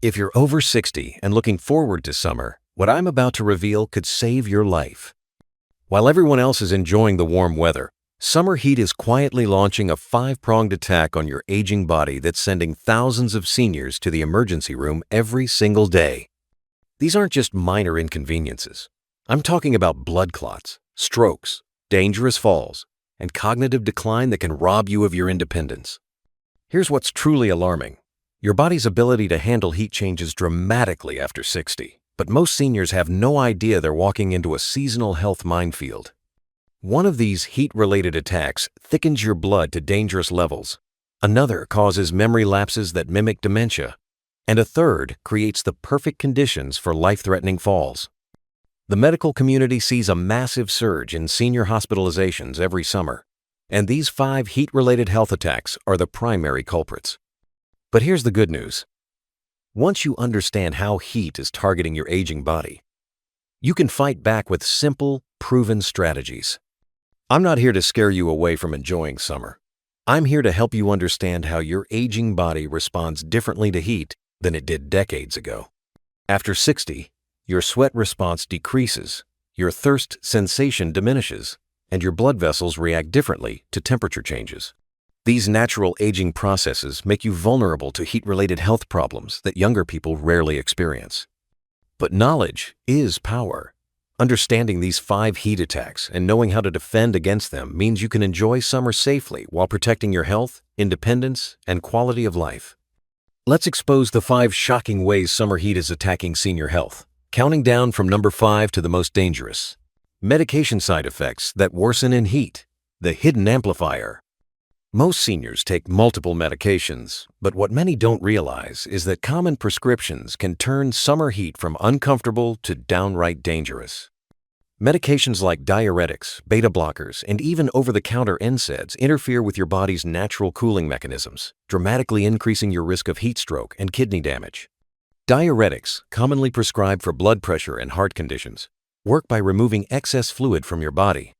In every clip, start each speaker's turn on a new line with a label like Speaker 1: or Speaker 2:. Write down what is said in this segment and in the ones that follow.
Speaker 1: If you're over 60 and looking forward to summer, what I'm about to reveal could save your life. While everyone else is enjoying the warm weather, summer heat is quietly launching a five-pronged attack on your aging body that's sending thousands of seniors to the emergency room every single day. These aren't just minor inconveniences. I'm talking about blood clots, strokes, dangerous falls, and cognitive decline that can rob you of your independence. Here's what's truly alarming. Your body's ability to handle heat changes dramatically after 60, but most seniors have no idea they're walking into a seasonal health minefield. One of these heat-related attacks thickens your blood to dangerous levels. Another causes memory lapses that mimic dementia. And a third creates the perfect conditions for life-threatening falls. The medical community sees a massive surge in senior hospitalizations every summer, and these 5 heat-related health attacks are the primary culprits. But here's the good news. Once you understand how heat is targeting your aging body, you can fight back with simple, proven strategies. I'm not here to scare you away from enjoying summer. I'm here to help you understand how your aging body responds differently to heat than it did decades ago. After 60, your sweat response decreases, your thirst sensation diminishes, and your blood vessels react differently to temperature changes. These natural aging processes make you vulnerable to heat-related health problems that younger people rarely experience. But knowledge is power. Understanding these 5 heat attacks and knowing how to defend against them means you can enjoy summer safely while protecting your health, independence, and quality of life. Let's expose the 5 shocking ways summer heat is attacking senior health, counting down from number 5 to the most dangerous. Medication side effects that worsen in heat, the hidden amplifier. Most seniors take multiple medications, but what many don't realize is that common prescriptions can turn summer heat from uncomfortable to downright dangerous. Medications like diuretics, beta blockers, and even over-the-counter NSAIDs interfere with your body's natural cooling mechanisms, dramatically increasing your risk of heat stroke and kidney damage. Diuretics, commonly prescribed for blood pressure and heart conditions, work by removing excess fluid from your body.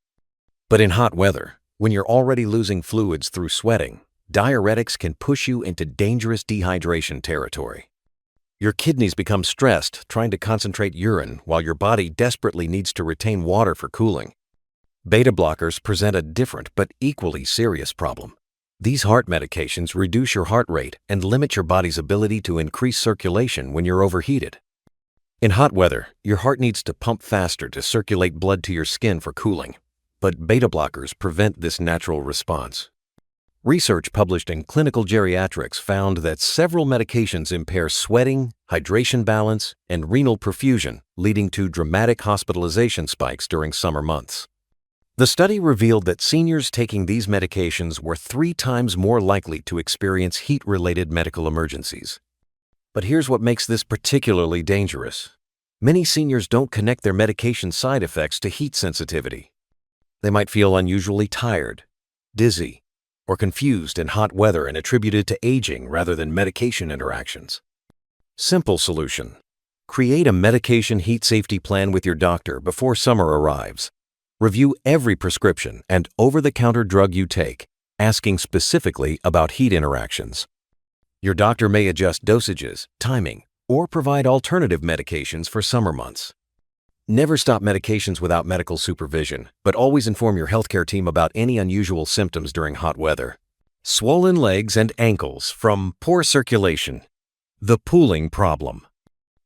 Speaker 1: But in hot weather, when you're already losing fluids through sweating, diuretics can push you into dangerous dehydration territory. Your kidneys become stressed trying to concentrate urine while your body desperately needs to retain water for cooling. Beta blockers present a different but equally serious problem. These heart medications reduce your heart rate and limit your body's ability to increase circulation when you're overheated. In hot weather, your heart needs to pump faster to circulate blood to your skin for cooling, but beta blockers prevent this natural response. Research published in Clinical Geriatrics found that several medications impair sweating, hydration balance, and renal perfusion, leading to dramatic hospitalization spikes during summer months. The study revealed that seniors taking these medications were 3 times more likely to experience heat-related medical emergencies. But here's what makes this particularly dangerous. Many seniors don't connect their medication side effects to heat sensitivity. They might feel unusually tired, dizzy, or confused in hot weather and attribute it to aging rather than medication interactions. Simple solution. Create a medication heat safety plan with your doctor before summer arrives. Review every prescription and over-the-counter drug you take, asking specifically about heat interactions. Your doctor may adjust dosages, timing, or provide alternative medications for summer months. Never stop medications without medical supervision, but always inform your healthcare team about any unusual symptoms during hot weather. Swollen legs and ankles from poor circulation. The pooling problem.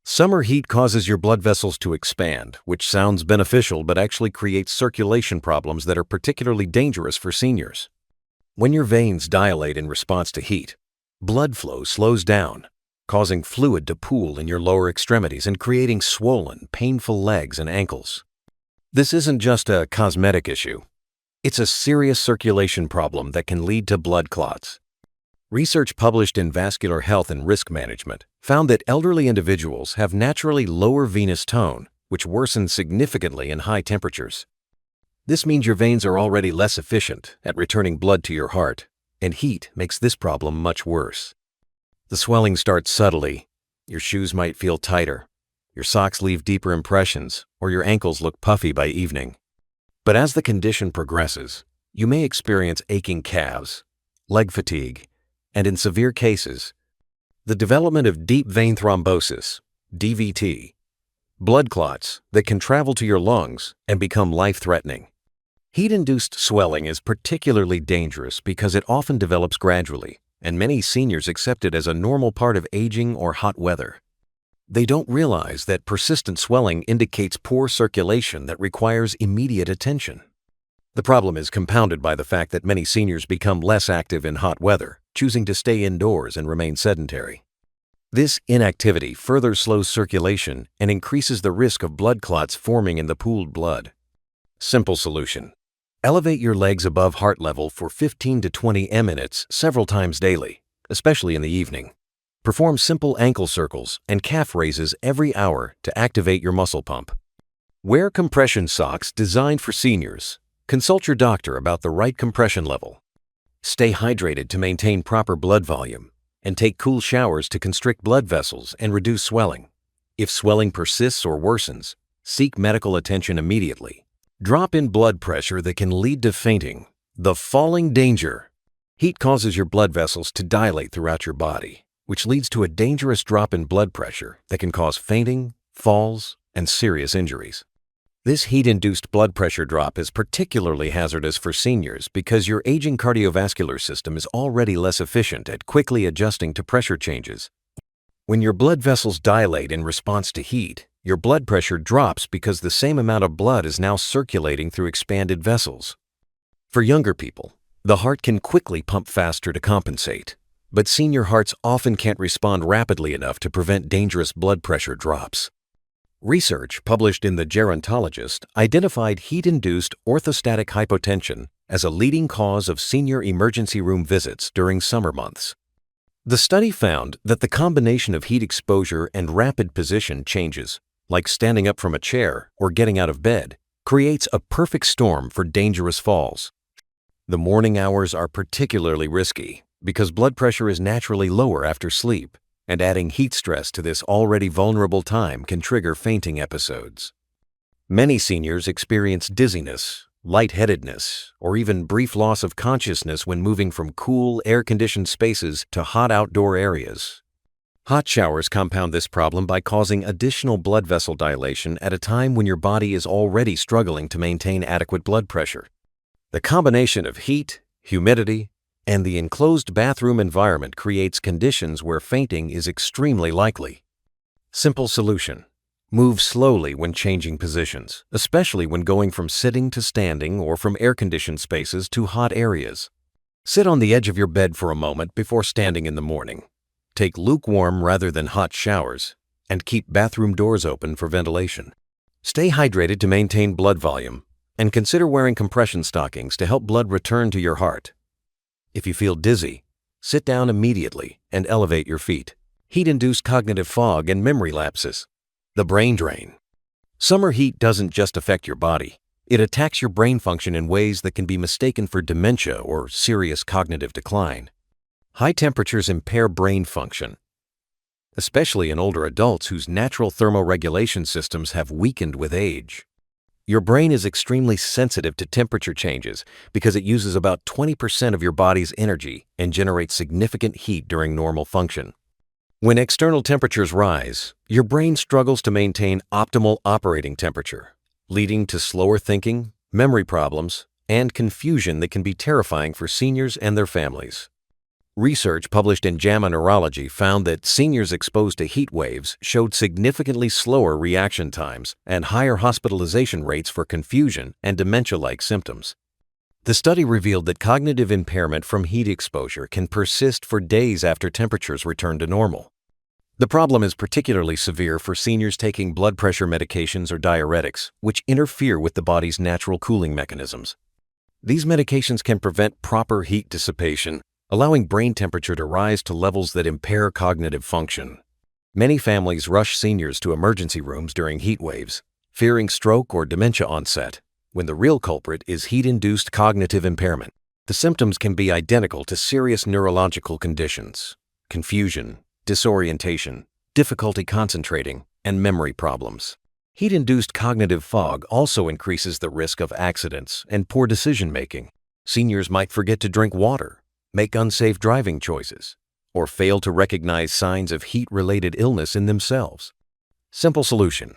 Speaker 1: Summer heat causes your blood vessels to expand, which sounds beneficial but actually creates circulation problems that are particularly dangerous for seniors. When your veins dilate in response to heat, blood flow slows down, causing fluid to pool in your lower extremities and creating swollen, painful legs and ankles. This isn't just a cosmetic issue. It's a serious circulation problem that can lead to blood clots. Research published in Vascular Health and Risk Management found that elderly individuals have naturally lower venous tone, which worsens significantly in high temperatures. This means your veins are already less efficient at returning blood to your heart, and heat makes this problem much worse. The swelling starts subtly. Your shoes might feel tighter, your socks leave deeper impressions, or your ankles look puffy by evening. But as the condition progresses, you may experience aching calves, leg fatigue, and in severe cases, The development of deep vein thrombosis, DVT, blood clots that can travel to your lungs and become life-threatening. Heat-induced swelling is particularly dangerous because it often develops gradually, and many seniors accept it as a normal part of aging or hot weather. They don't realize that persistent swelling indicates poor circulation that requires immediate attention. The problem is compounded by the fact that many seniors become less active in hot weather, choosing to stay indoors and remain sedentary. This inactivity further slows circulation and increases the risk of blood clots forming in the pooled blood. Simple solution: elevate your legs above heart level for 15 to 20 minutes several times daily, especially in the evening. Perform simple ankle circles and calf raises every hour to activate your muscle pump. Wear compression socks designed for seniors. Consult your doctor about the right compression level. Stay hydrated to maintain proper blood volume, and take cool showers to constrict blood vessels and reduce swelling. If swelling persists or worsens, seek medical attention immediately. Drop in blood pressure that can lead to fainting. The falling danger. Heat causes your blood vessels to dilate throughout your body, which leads to a dangerous drop in blood pressure that can cause fainting, falls, and serious injuries. This heat-induced blood pressure drop is particularly hazardous for seniors because your aging cardiovascular system is already less efficient at quickly adjusting to pressure changes. When your blood vessels dilate in response to heat, your blood pressure drops because the same amount of blood is now circulating through expanded vessels. For younger people, the heart can quickly pump faster to compensate, but senior hearts often can't respond rapidly enough to prevent dangerous blood pressure drops. Research published in the Gerontologist identified heat-induced orthostatic hypotension as a leading cause of senior emergency room visits during summer months. The study found that the combination of heat exposure and rapid position changes, like standing up from a chair or getting out of bed, creates a perfect storm for dangerous falls. The morning hours are particularly risky because blood pressure is naturally lower after sleep, and adding heat stress to this already vulnerable time can trigger fainting episodes. Many seniors experience dizziness, lightheadedness, or even brief loss of consciousness when moving from cool, air-conditioned spaces to hot outdoor areas. Hot showers compound this problem by causing additional blood vessel dilation at a time when your body is already struggling to maintain adequate blood pressure. The combination of heat, humidity, and the enclosed bathroom environment creates conditions where fainting is extremely likely. Simple solution: move slowly when changing positions, especially when going from sitting to standing or from air-conditioned spaces to hot areas. Sit on the edge of your bed for a moment before standing in the morning. Take lukewarm rather than hot showers, and keep bathroom doors open for ventilation. Stay hydrated to maintain blood volume, and consider wearing compression stockings to help blood return to your heart. If you feel dizzy, sit down immediately and elevate your feet. Heat-induced cognitive fog and memory lapses. The brain drain. Summer heat doesn't just affect your body. It attacks your brain function in ways that can be mistaken for dementia or serious cognitive decline. High temperatures impair brain function, especially in older adults whose natural thermoregulation systems have weakened with age. Your brain is extremely sensitive to temperature changes because it uses about 20% of your body's energy and generates significant heat during normal function. When external temperatures rise, your brain struggles to maintain optimal operating temperature, leading to slower thinking, memory problems, and confusion that can be terrifying for seniors and their families. Research published in JAMA Neurology found that seniors exposed to heat waves showed significantly slower reaction times and higher hospitalization rates for confusion and dementia-like symptoms. The study revealed that cognitive impairment from heat exposure can persist for days after temperatures return to normal. The problem is particularly severe for seniors taking blood pressure medications or diuretics, which interfere with the body's natural cooling mechanisms. These medications can prevent proper heat dissipation, allowing brain temperature to rise to levels that impair cognitive function. Many families rush seniors to emergency rooms during heat waves, fearing stroke or dementia onset, when the real culprit is heat-induced cognitive impairment. The symptoms can be identical to serious neurological conditions: confusion, disorientation, difficulty concentrating, and memory problems. Heat-induced cognitive fog also increases the risk of accidents and poor decision-making. Seniors might forget to drink water, make unsafe driving choices, or fail to recognize signs of heat-related illness in themselves. Simple solution.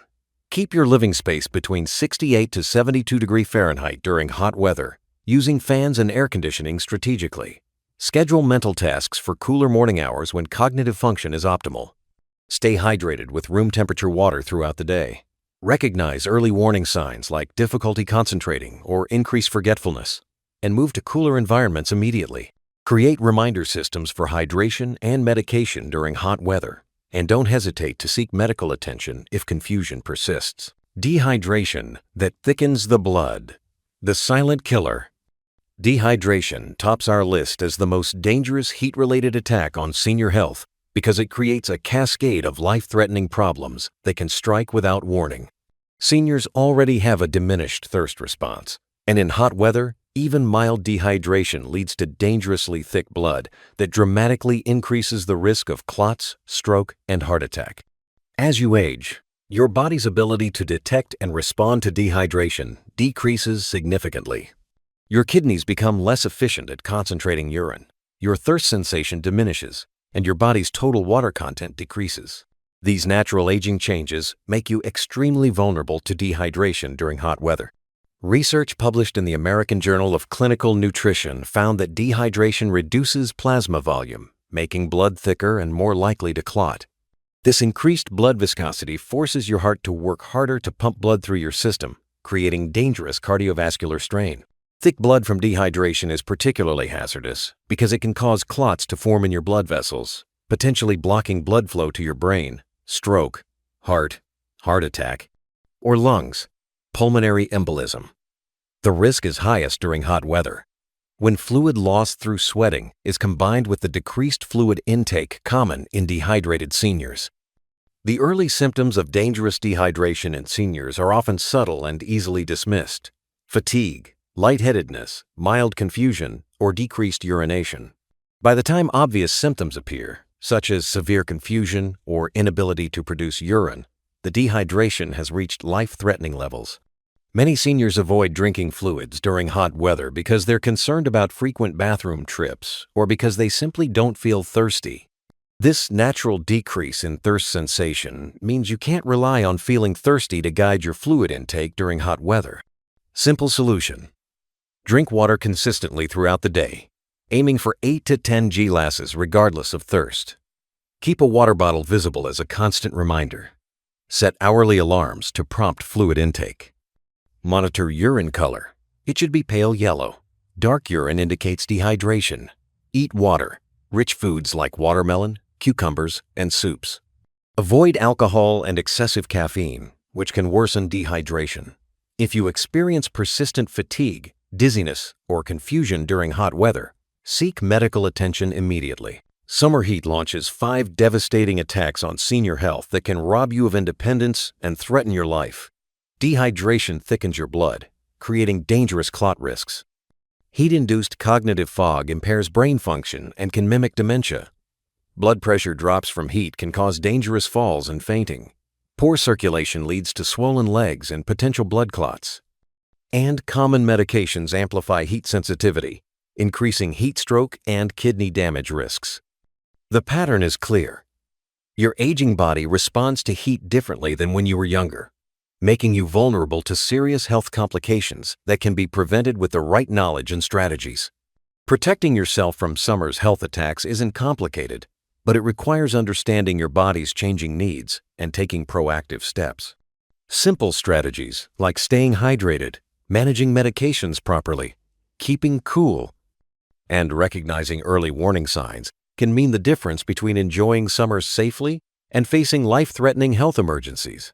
Speaker 1: Keep your living space between 68 to 72 degrees Fahrenheit during hot weather, using fans and air conditioning strategically. Schedule mental tasks for cooler morning hours when cognitive function is optimal. Stay hydrated with room temperature water throughout the day. Recognize early warning signs like difficulty concentrating or increased forgetfulness, and move to cooler environments immediately. Create reminder systems for hydration and medication during hot weather, and don't hesitate to seek medical attention if confusion persists. Dehydration that thickens the blood. The silent killer. Dehydration tops our list as the most dangerous heat-related attack on senior health because it creates a cascade of life-threatening problems that can strike without warning. Seniors already have a diminished thirst response, and in hot weather, even mild dehydration leads to dangerously thick blood that dramatically increases the risk of clots, stroke, and heart attack. As you age, your body's ability to detect and respond to dehydration decreases significantly. Your kidneys become less efficient at concentrating urine, your thirst sensation diminishes, and your body's total water content decreases. These natural aging changes make you extremely vulnerable to dehydration during hot weather. Research published in the American Journal of Clinical Nutrition found that dehydration reduces plasma volume, making blood thicker and more likely to clot. This increased blood viscosity forces your heart to work harder to pump blood through your system, creating dangerous cardiovascular strain. Thick blood from dehydration is particularly hazardous because it can cause clots to form in your blood vessels, potentially blocking blood flow to your brain, stroke, heart attack, or lungs, pulmonary embolism. The risk is highest during hot weather, when fluid loss through sweating is combined with the decreased fluid intake common in dehydrated seniors. The early symptoms of dangerous dehydration in seniors are often subtle and easily dismissed: fatigue, lightheadedness, mild confusion, or decreased urination. By the time obvious symptoms appear, such as severe confusion or inability to produce urine, the dehydration has reached life-threatening levels. Many seniors avoid drinking fluids during hot weather because they're concerned about frequent bathroom trips or because they simply don't feel thirsty. This natural decrease in thirst sensation means you can't rely on feeling thirsty to guide your fluid intake during hot weather. Simple solution. Drink water consistently throughout the day, aiming for 8 to 10 glasses regardless of thirst. Keep a water bottle visible as a constant reminder. Set hourly alarms to prompt fluid intake. Monitor urine color. It should be pale yellow. Dark urine indicates dehydration. Eat water, rich foods like watermelon, cucumbers, and soups. Avoid alcohol and excessive caffeine, which can worsen dehydration. If you experience persistent fatigue, dizziness, or confusion during hot weather, seek medical attention immediately. Summer heat launches 5 devastating attacks on senior health that can rob you of independence and threaten your life. Dehydration thickens your blood, creating dangerous clot risks. Heat-induced cognitive fog impairs brain function and can mimic dementia. Blood pressure drops from heat can cause dangerous falls and fainting. Poor circulation leads to swollen legs and potential blood clots. And common medications amplify heat sensitivity, increasing heat stroke and kidney damage risks. The pattern is clear. Your aging body responds to heat differently than when you were younger, making you vulnerable to serious health complications that can be prevented with the right knowledge and strategies. Protecting yourself from summer's health attacks isn't complicated, but it requires understanding your body's changing needs and taking proactive steps. Simple strategies like staying hydrated, managing medications properly, keeping cool, and recognizing early warning signs can mean the difference between enjoying summer safely and facing life-threatening health emergencies.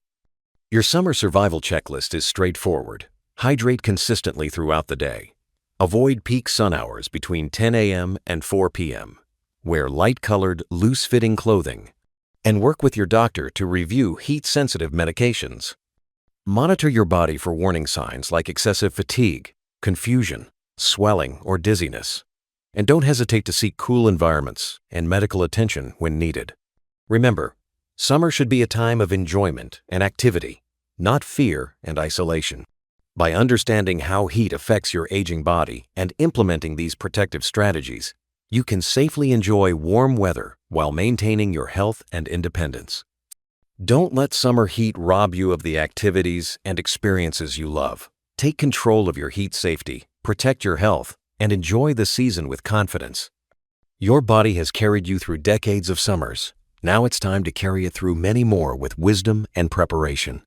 Speaker 1: Your summer survival checklist is straightforward. Hydrate consistently throughout the day. Avoid peak sun hours between 10 a.m. and 4 p.m. Wear light-colored, loose-fitting clothing. And work with your doctor to review heat-sensitive medications. Monitor your body for warning signs like excessive fatigue, confusion, swelling, or dizziness. And don't hesitate to seek cool environments and medical attention when needed. Remember, summer should be a time of enjoyment and activity, not fear and isolation. By understanding how heat affects your aging body and implementing these protective strategies, you can safely enjoy warm weather while maintaining your health and independence. Don't let summer heat rob you of the activities and experiences you love. Take control of your heat safety, protect your health, and enjoy the season with confidence. Your body has carried you through decades of summers. Now it's time to carry it through many more with wisdom and preparation.